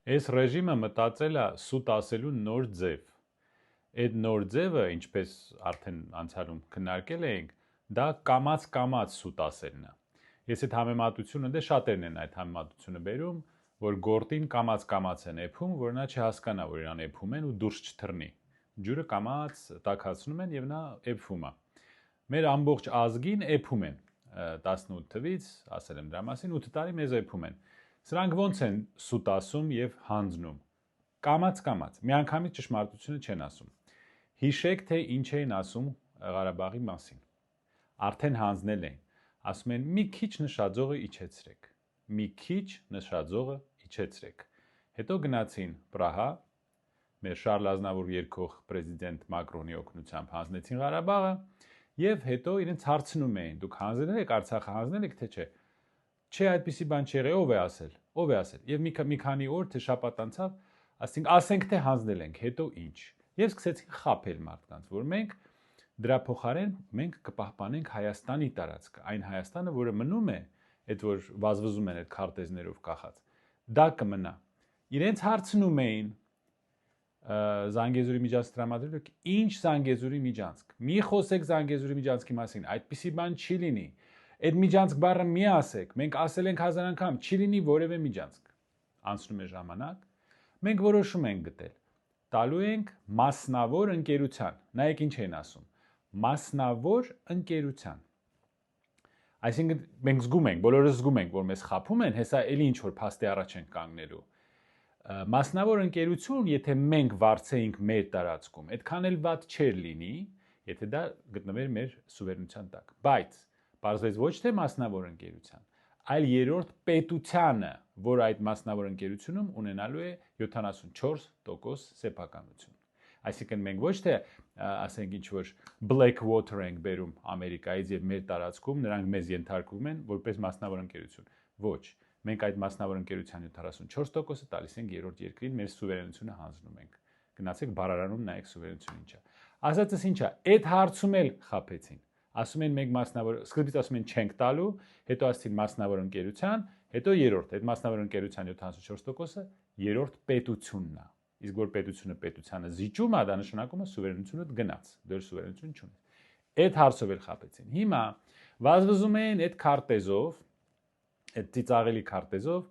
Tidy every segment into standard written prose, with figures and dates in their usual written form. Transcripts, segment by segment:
Այս ռեժիմը մտածել է սուտ ասելու նոր ձև։ Այդ նոր ձևը, ինչպես արդեն անցյալում քննարկել էինք, դա կամաց-կամաց սուտ ասելն է։ Ես այդ համեմատությունը դե շատերն են այդ համեմատությունը բերում, որ գորտին կամաց-կամաց են էփում, որ նա չհասկանա, որ իրան էփում են ու դուրս չթռնի։ Ջուրը կամաց տաքացնում են եւ նա էփում է։ Մեր ամբողջ ազգին էփում են 18 թվից, ասել եմ դրա մասին, 8 տարի մեզ էփում են։ Սրանք ոնց են սուտ ասում եւ հանձնում։ Կամաց-կամաց, միանգամից ճշմարտությունը չեն ասում։ Հիշեք, թե ինչ էին ասում Ղարաբաղի մասին։ Արդեն հանձնել են։ Ասում են՝ մի քիչ նշաձողը իջեցրեք։ Մի քիչ նշաձողը իջեցրեք։ Հետո գնացին Պրահա, մեր Շարլ Ազնավուր երկող պրեզիդենտ Մակրոնի օգնությամբ հանձնեցին Ղարաբաղը եւ հետո իրենց հարցնում էին՝ դուք հանձնել եք Արցախը, հանձնել եք թե չէ։ Չէ, այդպիսի բան չեղե, ով է ասել։ Ով է ասել։ Եվ մի քանի օր թե շաբաթ անցավ, ասենք թե հանձնել ենք, հետո ինչ։ Եվ սկսեցին խաբել մարդկանց, որ մենք դրա փոխարեն մենք կպահպանենք Հայաստանի տարածքը, այն Հայաստանը, որը մնում է, այդ որ վազվզում են այդ քարտեզներով կախած, դա կմնա։ Իրենց հարցնում էին Զանգեզուրի միջանցք տրամադրելու, ինչ Զանգեզուրի միջանցք։ Մի խոսեք Զանգեզուրի միջանցքի մասին, այդպիսի բան չի լինի։ Այդ միջանցք բառը մի ասեք, մենք ասել ենք 1000 անգամ, չի լինի որևէ միջանցք։ Անցնում է ժամանակ, մենք որոշում ենք գտել։ Տալու ենք մասնավոր ընկերության։ Նայեք ինչ են ասում։ Մասնավոր ընկերության։ Այսինքն մենք զգում ենք, բոլորս զգում ենք, որ մեզ խաբում են, հեսա էլի ինչ որ փաստի առաջ ենք կանգնելու։ Մասնավոր ընկերություն, եթե մենք վարձեինք մեր տարածքում, այդքան էլ վատ չէր լինի, եթե դա գտնվեր մեր սուվերենության տակ։ Բայց պարզվեց ոչ թե մասնավոր ընկերության, այլ երրորդ պետությանը, որ այդ մասնավոր ընկերությունում ունենալու է 74% սեփականություն։ Այսինքն մենք ոչ թե ասենք ինչ որ black water ենք բերում Ամերիկայից եւ մեր տարածքում նրանք մեզ ենթարկվում են որպես մասնավոր ընկերություն։ Ոչ, մենք այդ մասնավոր ընկերության 74%-ը տալիս ենք երրորդ երկրին, մեր սուվերենությունը հանձնում ենք։ Գնացեք բառարանում նայեք սուվերենությունը ինչա։ Ասածս ինչա, այդ հարցում էլ խաբեցին։ Ասում են մենք մասնավոր, սկզբից ասում են չենք տալու, հետո ասեցին մասնավոր ընկերության, հետո երրորդ, այդ մասնավոր ընկերության 74%-ը երրորդ պետությունն է։ Իսկ որ պետությունը պետությանը զիջում է, դա նշանակում է սուվերենությունը գնաց, դեռ սուվերենություն չունի։ Այդ հարցով էլ խաբեցին։ Հիմա վազվզում են այդ քարտեզով, այդ ծիծաղելի քարտեզով,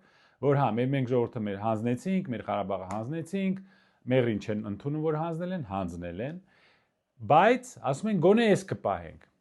որ հա, մենք ժողովուրդը մեր հանձնեցինք, մեր Ղարաբաղը հանձնեցինք, մեղրին չեն ընդունում, որ հանձնել են, բայց ասում են գոնե էս կպահենք։